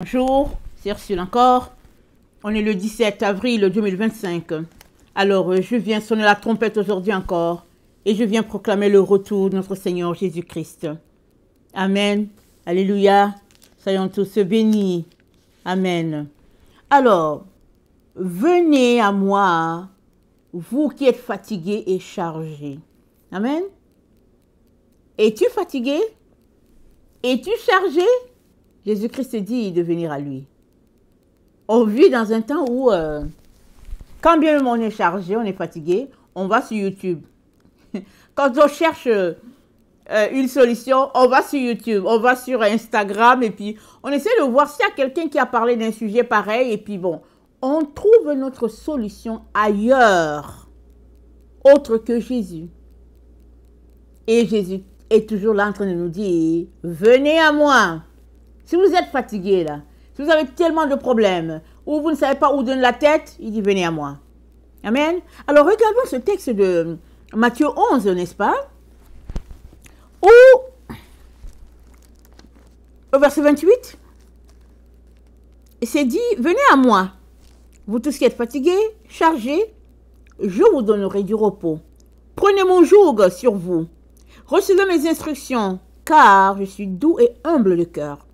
Bonjour, c'est Ursule encore. On est le 17 avril 2025. Alors, je viens sonner la trompette aujourd'hui encore et je viens proclamer le retour de notre Seigneur Jésus-Christ. Amen. Alléluia. Soyons tous bénis. Amen. Alors, venez à moi, vous qui êtes fatigués et chargés. Amen. Es-tu fatigué? Es-tu chargé? Jésus-Christ dit de venir à lui. On vit dans un temps où, quand bien même on est chargé, on est fatigué, on va sur YouTube. Quand on cherche une solution, on va sur YouTube, on va sur Instagram et puis on essaie de voir s'il y a quelqu'un qui a parlé d'un sujet pareil et puis bon, on trouve notre solution ailleurs, autre que Jésus. Et Jésus est toujours là en train de nous dire, venez à moi. Si vous êtes fatigué là, si vous avez tellement de problèmes, ou vous ne savez pas où donner la tête, il dit venez à moi. Amen. Alors regardons ce texte de Matthieu 11, n'est-ce pas? Où, au verset 28, c'est dit, venez à moi, vous tous qui êtes fatigués, chargés, je vous donnerai du repos. Prenez mon joug sur vous, recevez mes instructions, car je suis doux et humble de cœur.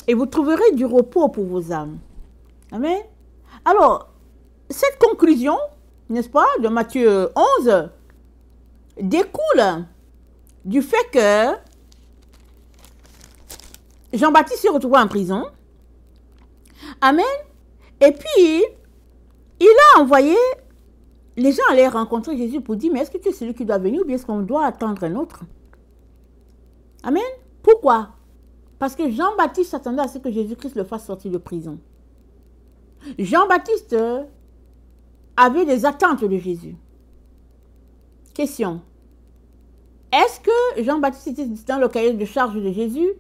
Et vous trouverez du repos pour vos âmes. Amen. Alors, cette conclusion, n'est-ce pas, de Matthieu 11, découle du fait que Jean-Baptiste s'est retrouvé en prison. Amen. Et puis, il a envoyé, les gens allaient rencontrer Jésus pour dire, mais est-ce que tu es celui qui doit venir ou bien est-ce qu'on doit attendre un autre? Amen. Pourquoi? Parce que Jean-Baptiste s'attendait à ce que Jésus-Christ le fasse sortir de prison. Jean-Baptiste avait des attentes de Jésus. Question. Est-ce que Jean-Baptiste était dans le cahier de charge de Jésus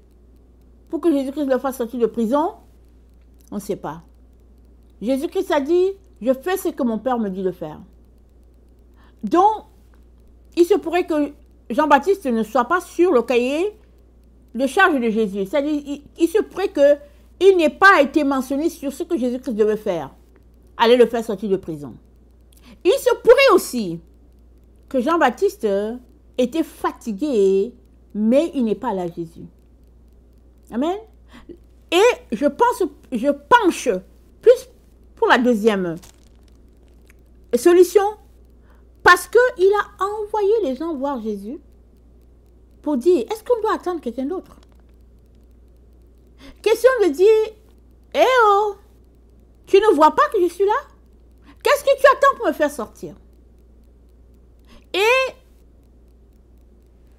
pour que Jésus-Christ le fasse sortir de prison? On ne sait pas. Jésus-Christ a dit, je fais ce que mon Père me dit de faire. Donc, il se pourrait que Jean-Baptiste ne soit pas sur le cahier de charge de Jésus. C'est-à-dire, il se pourrait qu'il n'ait pas été mentionné sur ce que Jésus-Christ devait faire. Aller le faire sortir de prison. Il se pourrait aussi que Jean-Baptiste était fatigué, mais il n'est pas là Jésus. Amen. Et je penche plus pour la deuxième solution, parce qu'il a envoyé les gens voir Jésus pour dire, est-ce qu'on doit attendre quelqu'un d'autre? Question de dire, eh oh, tu ne vois pas que je suis là? Qu'est-ce que tu attends pour me faire sortir? Et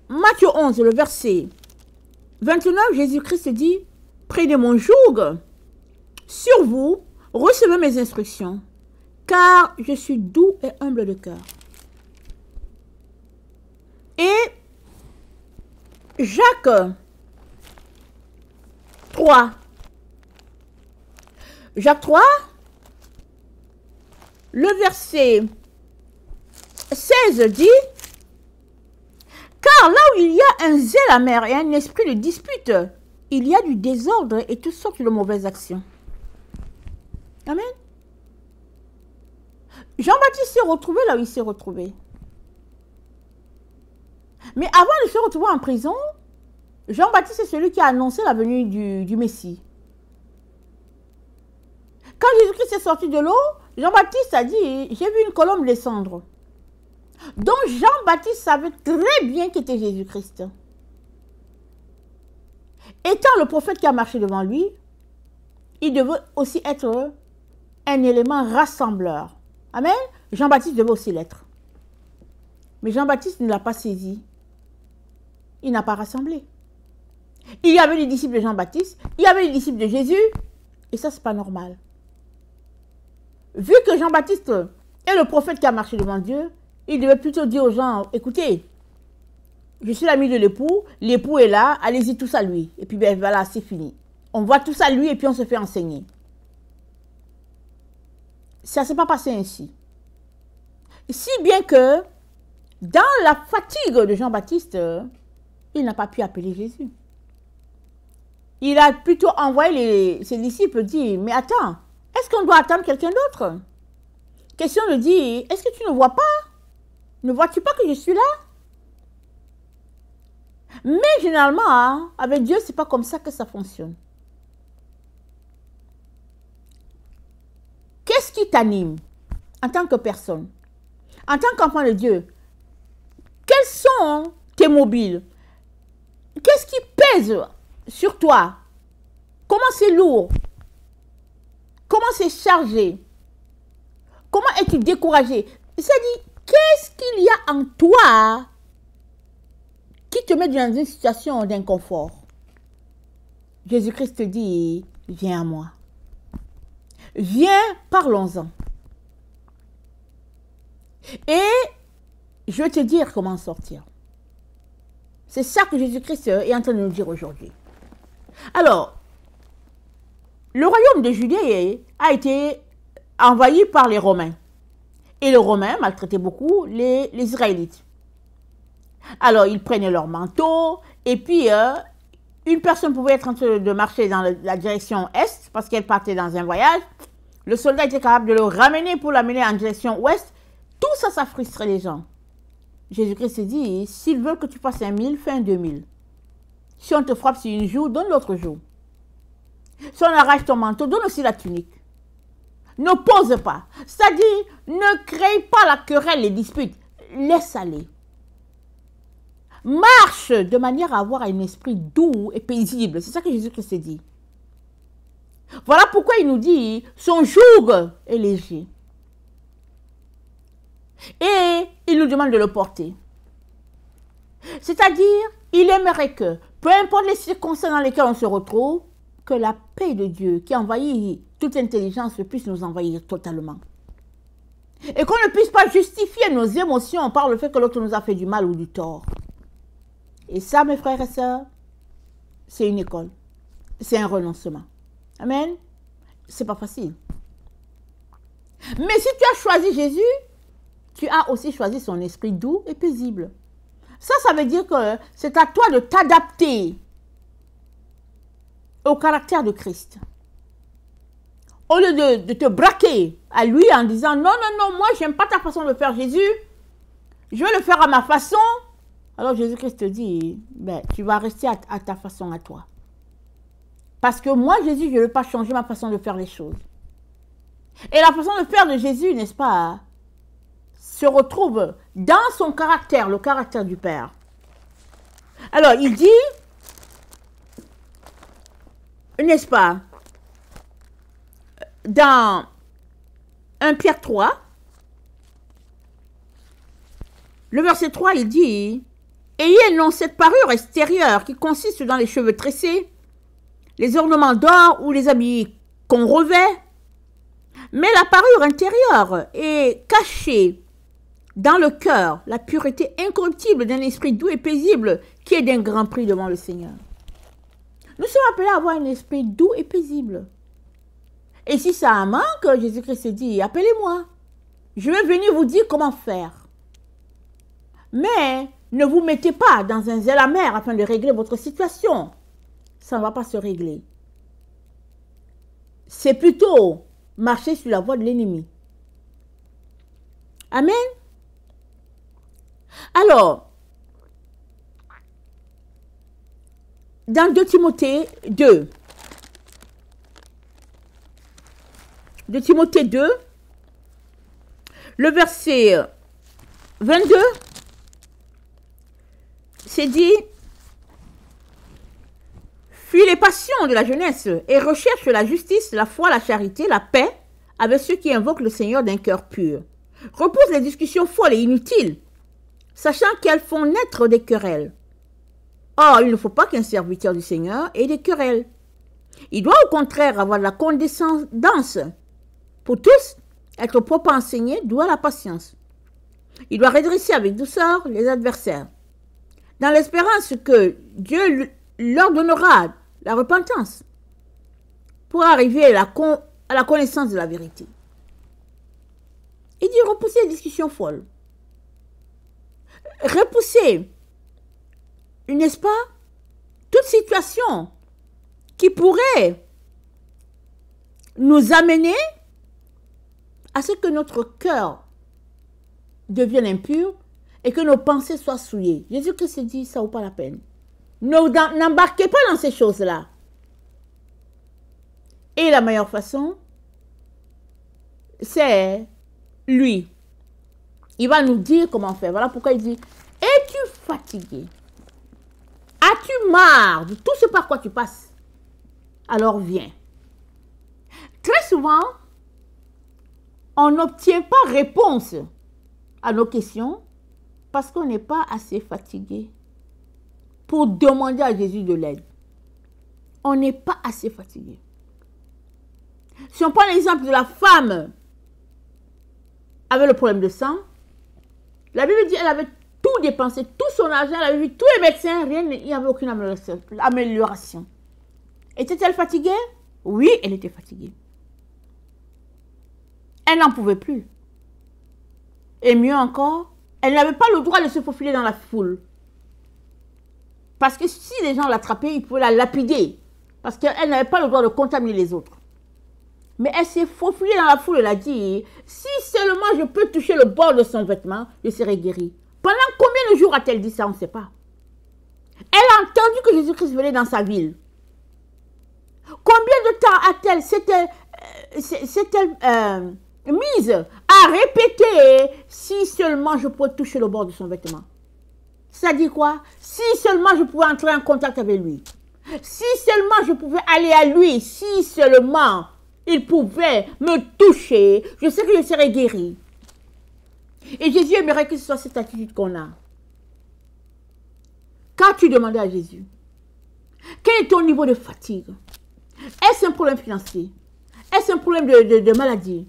Matthieu 11, le verset 29, Jésus-Christ dit, prenez mon joug sur vous, recevez mes instructions, car je suis doux et humble de cœur. Et Jacques 3. Jacques 3, le verset 16 dit, car là où il y a un zèle amer et un esprit de dispute, il y a du désordre et toutes sortes de mauvaises actions. Amen. Jean-Baptiste s'est retrouvé là où il s'est retrouvé. Mais avant de se retrouver en prison, Jean-Baptiste est celui qui a annoncé la venue du Messie. Quand Jésus-Christ est sorti de l'eau, Jean-Baptiste a dit, j'ai vu une colombe descendre. Donc Jean-Baptiste savait très bien qui était Jésus-Christ. Étant le prophète qui a marché devant lui, il devait aussi être un élément rassembleur. Amen. Jean-Baptiste devait aussi l'être. Mais Jean-Baptiste ne l'a pas saisi. Il n'a pas rassemblé. Il y avait les disciples de Jean-Baptiste, il y avait les disciples de Jésus, et ça, c'est pas normal. Vu que Jean-Baptiste est le prophète qui a marché devant Dieu, il devait plutôt dire aux gens, écoutez, je suis l'ami de l'époux est là, allez-y tous à lui. Et puis ben voilà, c'est fini. On voit tous à lui et puis on se fait enseigner. Ça ne s'est pas passé ainsi. Si bien que, dans la fatigue de Jean-Baptiste, il n'a pas pu appeler Jésus. il a plutôt envoyé ses disciples dire, mais attends, est-ce qu'on doit attendre quelqu'un d'autre? Question de dire, est-ce que tu ne vois pas? Ne vois-tu pas que je suis là? Mais généralement, hein, avec Dieu, c'est pas comme ça que ça fonctionne. Qu'est-ce qui t'anime en tant que personne? En tant qu'enfant de Dieu, quels sont tes mobiles? Qu'est-ce qui pèse sur toi? Comment c'est lourd? Comment c'est chargé? Comment es-tu découragé? C'est-à-dire, qu'est-ce qu'il y a en toi qui te met dans une situation d'inconfort? Jésus-Christ te dit, viens à moi. Viens, parlons-en. Et je vais te dire comment sortir. C'est ça que Jésus-Christ est en train de nous dire aujourd'hui. Alors, le royaume de Judée a été envahi par les Romains. Et les Romains maltraitaient beaucoup les Israélites. Alors, ils prenaient leur manteau, et puis une personne pouvait être en train de marcher dans la direction est, parce qu'elle partait dans un voyage. Le soldat était capable de le ramener pour l'amener en direction ouest. Tout ça, ça frustrait les gens. Jésus-Christ dit, s'ils veulent que tu fasses 1000, fais un 2000. Si on te frappe sur une joue, donne l'autre joue. Si on arrache ton manteau, donne aussi la tunique. Ne pose pas. C'est-à-dire, ne crée pas la querelle, les disputes. Laisse aller. Marche de manière à avoir un esprit doux et paisible. C'est ça que Jésus-Christ dit. Voilà pourquoi il nous dit, son joug est léger. Et il nous demande de le porter. C'est-à-dire, il aimerait que, peu importe les circonstances dans lesquelles on se retrouve, que la paix de Dieu qui envahit toute intelligence puisse nous envahir totalement. Et qu'on ne puisse pas justifier nos émotions par le fait que l'autre nous a fait du mal ou du tort. Et ça, mes frères et sœurs, c'est une école. C'est un renoncement. Amen. C'est pas facile. Mais si tu as choisi Jésus, tu as aussi choisi son esprit doux et paisible. Ça veut dire que c'est à toi de t'adapter au caractère de Christ. Au lieu de te braquer à lui en disant, non, non, non, moi, j'aime pas ta façon de faire Jésus. Je vais le faire à ma façon. Alors Jésus-Christ te dit, ben, tu vas rester à ta façon à toi. Parce que moi, Jésus, je ne veux pas changer ma façon de faire les choses. Et la façon de faire de Jésus, n'est-ce pas, se retrouve dans son caractère, le caractère du Père. Alors, il dit, n'est-ce pas, dans 1 Pierre 3, le verset 3, il dit, « Ayez non cette parure extérieure qui consiste dans les cheveux tressés, les ornements d'or ou les habits qu'on revêt, mais la parure intérieure est cachée dans le cœur, la pureté incorruptible d'un esprit doux et paisible qui est d'un grand prix devant le Seigneur. » Nous sommes appelés à avoir un esprit doux et paisible. Et si ça en manque, Jésus-Christ dit, appelez-moi. Je vais venir vous dire comment faire. Mais ne vous mettez pas dans un zèle amer afin de régler votre situation. Ça ne va pas se régler. C'est plutôt marcher sur la voie de l'ennemi. Amen. Alors, dans 2 Timothée 2, 2 Timothée 2, le verset 22, c'est dit, « Fuis les passions de la jeunesse et recherche la justice, la foi, la charité, la paix avec ceux qui invoquent le Seigneur d'un cœur pur. Repousse les discussions folles et inutiles, sachant qu'elles font naître des querelles. Or, il ne faut pas qu'un serviteur du Seigneur ait des querelles. Il doit au contraire avoir de la condescendance. Pour tous, être propre à enseigner doit la patience. Il doit redresser avec douceur les adversaires, dans l'espérance que Dieu leur donnera la repentance pour arriver à la connaissance de la vérité. » Il dit repousser les discussions folles. Repousser, n'est-ce pas, toute situation qui pourrait nous amener à ce que notre cœur devienne impur et que nos pensées soient souillées. Jésus-Christ dit, ça vaut pas la peine. N'embarquez pas dans ces choses-là. Et la meilleure façon, c'est lui. Il va nous dire comment faire. Voilà pourquoi il dit, es-tu fatigué? As-tu marre de tout ce par quoi tu passes? Alors viens. Très souvent, on n'obtient pas réponse à nos questions parce qu'on n'est pas assez fatigué pour demander à Jésus de l'aide. On n'est pas assez fatigué. Si on prend l'exemple de la femme avec le problème de sang, la Bible dit qu'elle avait tout dépensé, tout son argent, elle avait vu tous les médecins, rien, il n'y avait aucune amélioration. Était-elle fatiguée? Oui, elle était fatiguée. Elle n'en pouvait plus. Et mieux encore, elle n'avait pas le droit de se faufiler dans la foule. Parce que si les gens l'attrapaient, ils pouvaient la lapider. Parce qu'elle n'avait pas le droit de contaminer les autres. Mais elle s'est faufilée dans la foule, elle a dit, si seulement je peux toucher le bord de son vêtement, je serai guérie. Pendant combien de jours a-t-elle dit ça? On ne sait pas. Elle a entendu que Jésus-Christ venait dans sa ville. Combien de temps s'est-elle mise à répéter, si seulement je pouvais toucher le bord de son vêtement? Ça dit quoi? Si seulement je pouvais entrer en contact avec lui. Si seulement je pouvais aller à lui. Si seulement il pouvait me toucher, je sais que je serais guérie. Et Jésus aimerait que ce soit cette attitude qu'on a. Quand tu demandais à Jésus, quel est ton niveau de fatigue? Est-ce un problème financier? Est-ce un problème de maladie?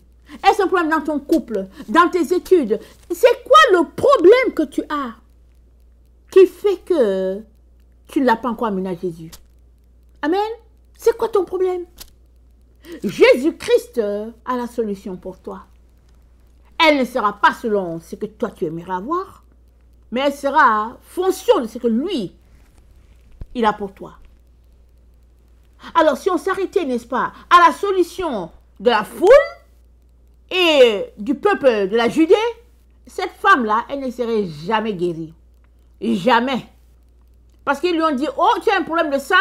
Est-ce un problème dans ton couple? Dans tes études? C'est quoi le problème que tu as qui fait que tu ne l'as pas encore amené à Jésus? Amen. C'est quoi ton problème? Jésus-Christ a la solution pour toi. Elle ne sera pas selon ce que toi tu aimerais avoir, mais elle sera fonction de ce que lui, il a pour toi. Alors si on s'arrêtait, n'est-ce pas, à la solution de la foule et du peuple de la Judée, cette femme-là, elle ne serait jamais guérie. Jamais. Parce qu'ils lui ont dit, oh, tu as un problème de sang,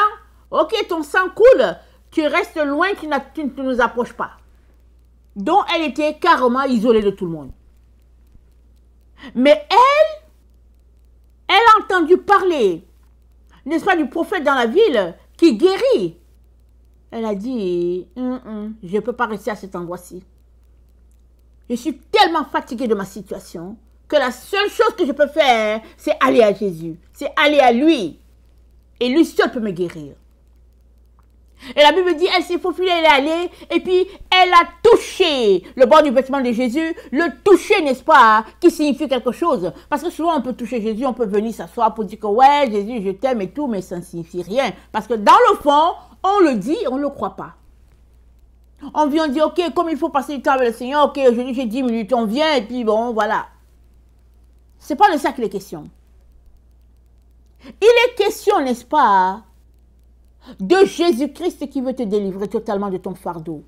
ok, ton sang coule, tu restes loin, tu ne nous approches pas. Donc, elle était carrément isolée de tout le monde. Mais elle a entendu parler, n'est-ce pas, du prophète dans la ville qui guérit. Elle a dit, je ne peux pas rester à cet endroit-ci. Je suis tellement fatiguée de ma situation que la seule chose que je peux faire, c'est aller à Jésus. C'est aller à lui. Et lui seul peut me guérir. Et la Bible dit, elle s'est faufilée, elle est allée, et puis elle a touché le bord du vêtement de Jésus. Le toucher, n'est-ce pas, qui signifie quelque chose. Parce que souvent, on peut toucher Jésus, on peut venir s'asseoir pour dire que, ouais, Jésus, je t'aime et tout, mais ça ne signifie rien. Parce que dans le fond, on le dit, on ne le croit pas. On vient dire, ok, comme il faut passer du temps avec le Seigneur, ok, aujourd'hui j'ai 10 minutes, on vient, et puis bon, voilà. C'est pas de ça qu'il est question. Il est question, n'est-ce pas, de Jésus-Christ qui veut te délivrer totalement de ton fardeau.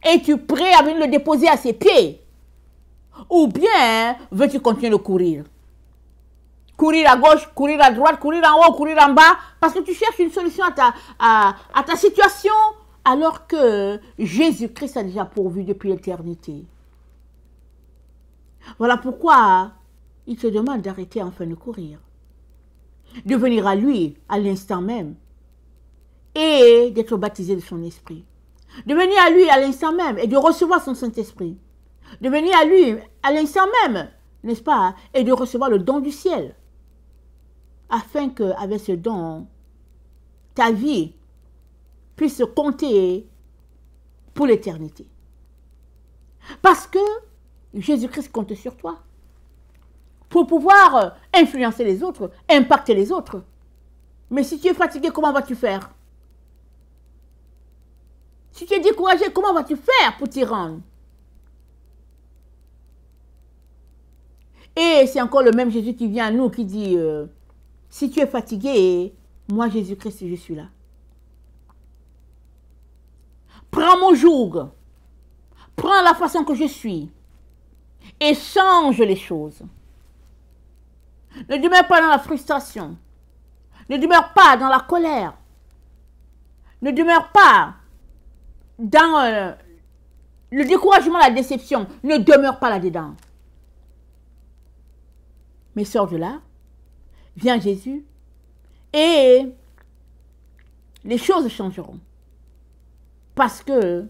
Es-tu prêt à venir le déposer à ses pieds? Ou bien veux-tu continuer de courir? Courir à gauche, courir à droite, courir en haut, courir en bas, parce que tu cherches une solution à ta situation, alors que Jésus-Christ a déjà pourvu depuis l'éternité. Voilà pourquoi il te demande d'arrêter enfin de courir, de venir à lui à l'instant même, et d'être baptisé de son esprit. De venir à lui à l'instant même et de recevoir son Saint-Esprit. De venir à lui à l'instant même, n'est-ce pas, et de recevoir le don du ciel. Afin qu'avec ce don, ta vie puisse compter pour l'éternité. Parce que Jésus-Christ compte sur toi. Pour pouvoir influencer les autres, impacter les autres. Mais si tu es fatigué, comment vas-tu faire? Si tu es découragé, comment vas-tu faire pour t'y rendre? Et c'est encore le même Jésus qui vient à nous, qui dit, si tu es fatigué, moi Jésus-Christ, je suis là. Prends mon joug. Prends la façon que je suis. Et change les choses. Ne demeure pas dans la frustration. Ne demeure pas dans la colère. Ne demeure pas dans le découragement, la déception. Ne demeure pas là-dedans. Mais sors de là. Viens à Jésus. Et les choses changeront. Parce que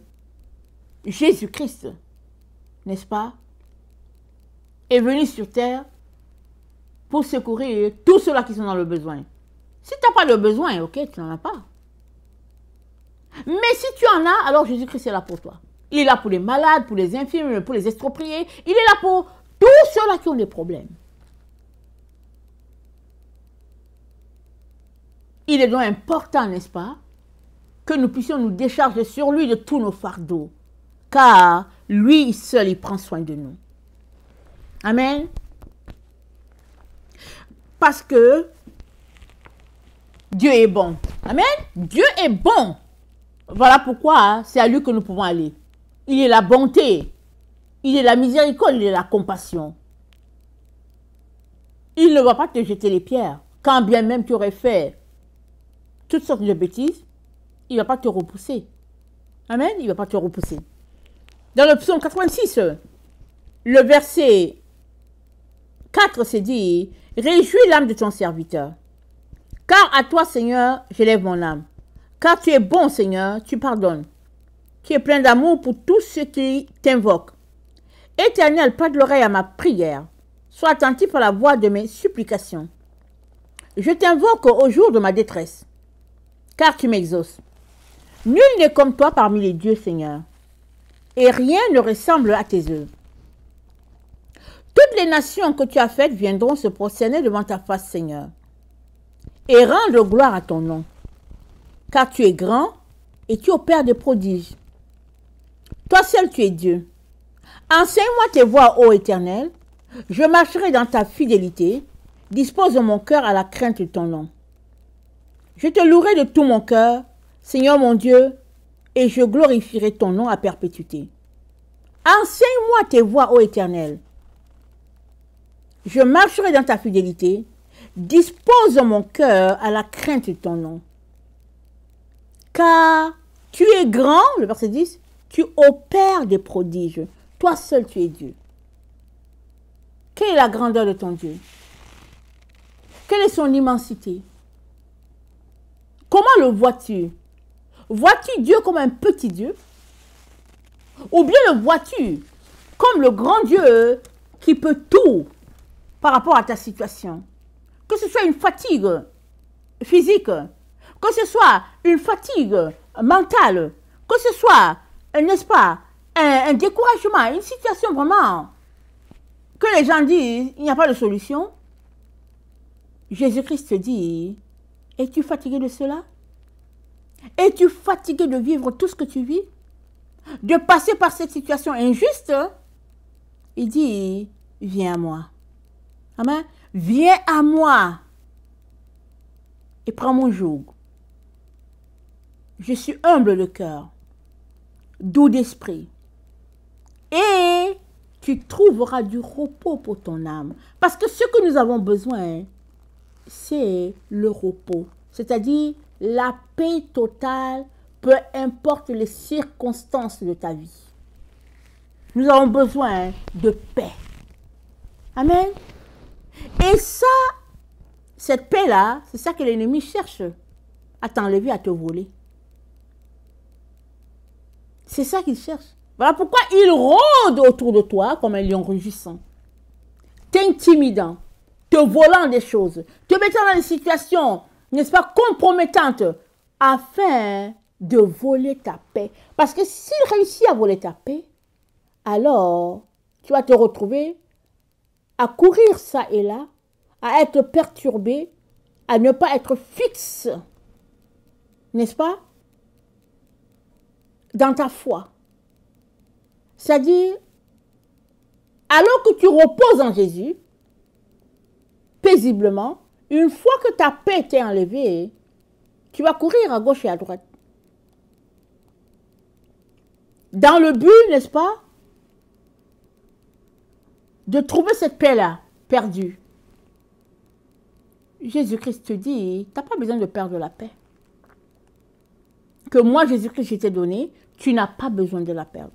Jésus-Christ, n'est-ce pas, est venu sur terre pour secourir tous ceux-là qui sont dans le besoin. Si tu n'as pas de besoin, ok, tu n'en as pas. Mais si tu en as, alors Jésus-Christ est là pour toi. Il est là pour les malades, pour les infirmes, pour les expropriés. Il est là pour tous ceux-là qui ont des problèmes. Il est donc important, n'est-ce pas, que nous puissions nous décharger sur lui de tous nos fardeaux. Car lui seul, il prend soin de nous. Amen. Parce que Dieu est bon. Amen. Dieu est bon. Voilà pourquoi c'est à lui que nous pouvons aller. Il est la bonté. Il est la miséricorde. Il est la compassion. Il ne va pas te jeter les pierres. Quand bien même tu aurais fait toutes sortes de bêtises, il ne va pas te repousser. Amen. Il ne va pas te repousser. Dans le psaume 86, le verset 4 se dit, « Réjouis l'âme de ton serviteur. Car à toi, Seigneur, j'élève mon âme. Car tu es bon, Seigneur, tu pardonnes. Tu es plein d'amour pour tous ceux qui t'invoquent. Éternel, prête l'oreille à ma prière. Sois attentif à la voix de mes supplications. Je t'invoque au jour de ma détresse, car tu m'exauces. Nul n'est comme toi parmi les dieux, Seigneur, et rien ne ressemble à tes œuvres. Toutes les nations que tu as faites viendront se prosterner devant ta face, Seigneur, et rendre gloire à ton nom, car tu es grand et tu opères des prodiges. Toi seul tu es Dieu. Enseigne-moi tes voies, ô Éternel. Je marcherai dans ta fidélité. Dispose mon cœur à la crainte de ton nom. Je te louerai de tout mon cœur, Seigneur mon Dieu, et je glorifierai ton nom à perpétuité. Enseigne-moi tes voies, ô Éternel. Je marcherai dans ta fidélité. Dispose mon cœur à la crainte de ton nom. Car tu es grand, le verset 10, tu opères des prodiges. Toi seul tu es Dieu. Quelle est la grandeur de ton Dieu? Quelle est son immensité? Comment le vois-tu? Vois-tu Dieu comme un petit Dieu? Ou bien le vois-tu comme le grand Dieu qui peut tout par rapport à ta situation? Que ce soit une fatigue physique, que ce soit une fatigue mentale, que ce soit, n'est-ce pas, un découragement, une situation vraiment que les gens disent, il n'y a pas de solution. Jésus-Christ te dit, es-tu fatigué de cela? Es-tu fatigué de vivre tout ce que tu vis? De passer par cette situation injuste? Il dit, viens à moi. Amen. Viens à moi et prends mon joug. Je suis humble de cœur, doux d'esprit, et tu trouveras du repos pour ton âme. Parce que ce que nous avons besoin, c'est le repos, c'est-à-dire la paix totale, peu importe les circonstances de ta vie. Nous avons besoin de paix. Amen. Et ça, cette paix-là, c'est ça que l'ennemi cherche à t'enlever, à te voler. C'est ça qu'il cherche. Voilà pourquoi il rôde autour de toi comme un lion rugissant, t'intimidant, te volant des choses, te mettant dans des situations, n'est-ce pas, compromettantes, afin de voler ta paix. Parce que s'il réussit à voler ta paix, alors tu vas te retrouver à courir ça et là, à être perturbé, à ne pas être fixe, n'est-ce pas, dans ta foi. C'est-à-dire, alors que tu reposes en Jésus, paisiblement, une fois que ta paix t'est enlevée, tu vas courir à gauche et à droite. dans le but, n'est-ce pas, de trouver cette paix-là perdue. Jésus-Christ te dit, tu n'as pas besoin de perdre la paix. Que moi, Jésus-Christ, je t'ai donné, tu n'as pas besoin de la perdre.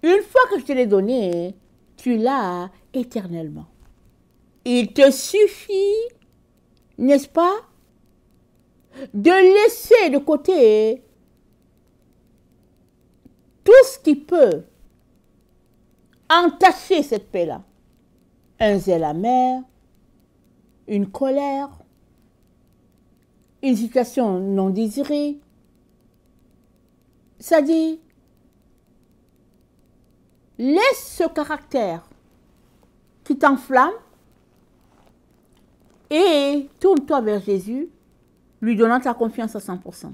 Une fois que je te l'ai donné, tu l'as éternellement. Il te suffit, n'est-ce pas, de laisser de côté tout ce qui peut entacher cette paix-là. Un zèle amer, une colère, une situation non désirée. Ça dit, laisse ce caractère qui t'enflamme et tourne-toi vers Jésus, lui donnant ta confiance à 100%.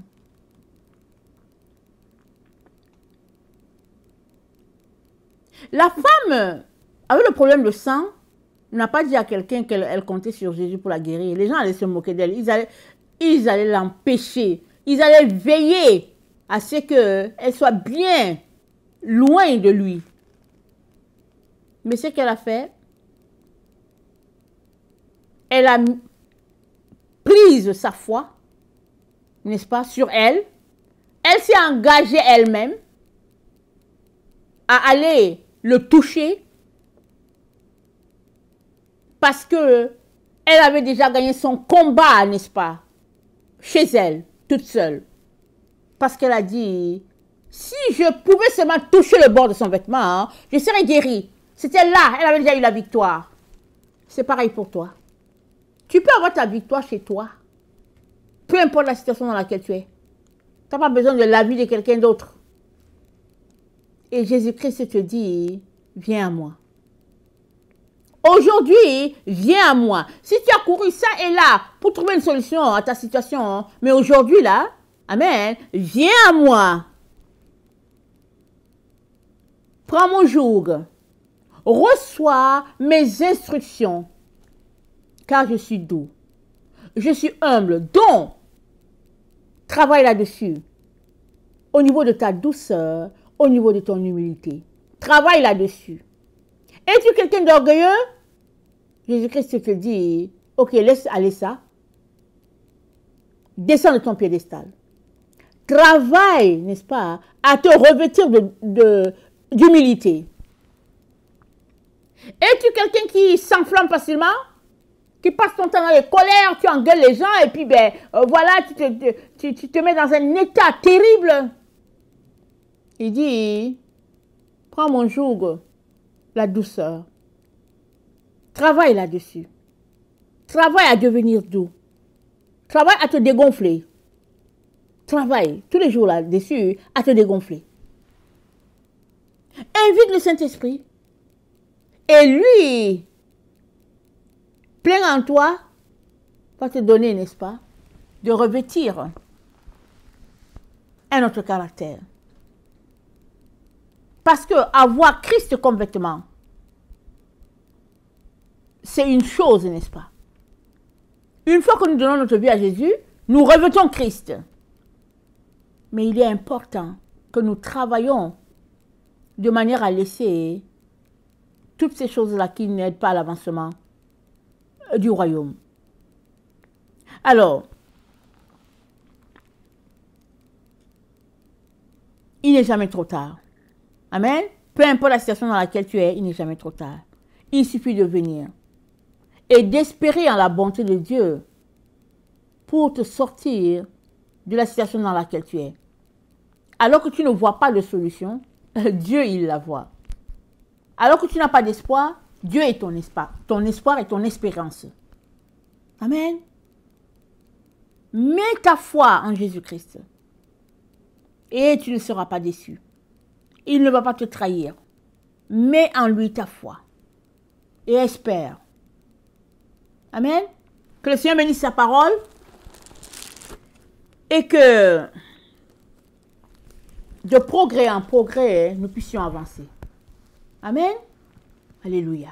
La femme, avec le problème de sang, n'a pas dit à quelqu'un qu'elle comptait sur Jésus pour la guérir. Les gens allaient se moquer d'elle. Ils allaient l'empêcher. Ils allaient veiller à ce qu'elle soit bien loin de lui. Mais ce qu'elle a fait, elle a pris sa foi, n'est-ce pas, sur elle. Elle s'est engagée elle-même à aller le toucher parce que elle avait déjà gagné son combat, n'est-ce pas, chez elle, toute seule. Parce qu'elle a dit, si je pouvais seulement toucher le bord de son vêtement, hein, je serais guérie. C'était là, elle avait déjà eu la victoire. C'est pareil pour toi. Tu peux avoir ta victoire chez toi, peu importe la situation dans laquelle tu es. Tu n'as pas besoin de l'avis de quelqu'un d'autre. Et Jésus-Christ te dit, viens à moi. Aujourd'hui, viens à moi. Si tu as couru ça et là pour trouver une solution à ta situation, mais aujourd'hui là, amen, viens à moi. Prends mon joug. Reçois mes instructions. Car je suis doux. Je suis humble. Donc, travaille là-dessus. Au niveau de ta douceur, au niveau de ton humilité. Travaille là-dessus. Es-tu quelqu'un d'orgueilleux? Jésus-Christ te dit, ok, laisse aller ça. Descends de ton piédestal. Travaille, n'est-ce pas, à te revêtir d'humilité. Es-tu quelqu'un qui s'enflamme facilement? Qui passe ton temps dans les colères, tu engueules les gens et puis voilà, tu te mets dans un état terrible. Il dit, prends mon joug, la douceur. Travaille là-dessus. Travaille à devenir doux. Travaille à te dégonfler. Travaille tous les jours là-dessus à te dégonfler. Invite le Saint-Esprit. Et lui, plein en toi, va te donner, n'est-ce pas, de revêtir un autre caractère. Parce que avoir Christ comme vêtement, c'est une chose, n'est-ce pas? Une fois que nous donnons notre vie à Jésus, nous revêtons Christ. Mais il est important que nous travaillions de manière à laisser toutes ces choses-là qui n'aident pas à l'avancement du royaume. Alors, il n'est jamais trop tard. Amen. Peu importe la situation dans laquelle tu es, il n'est jamais trop tard. Il suffit de venir et d'espérer en la bonté de Dieu pour te sortir de la situation dans laquelle tu es. Alors que tu ne vois pas de solution, Dieu, il la voit. Alors que tu n'as pas d'espoir, Dieu est ton espoir. Ton espoir est ton espérance. Amen. Mets ta foi en Jésus-Christ et tu ne seras pas déçu. Il ne va pas te trahir. Mets en lui ta foi et espère. Amen. Que le Seigneur bénisse sa parole et que de progrès en progrès, nous puissions avancer. Amen. Alléluia.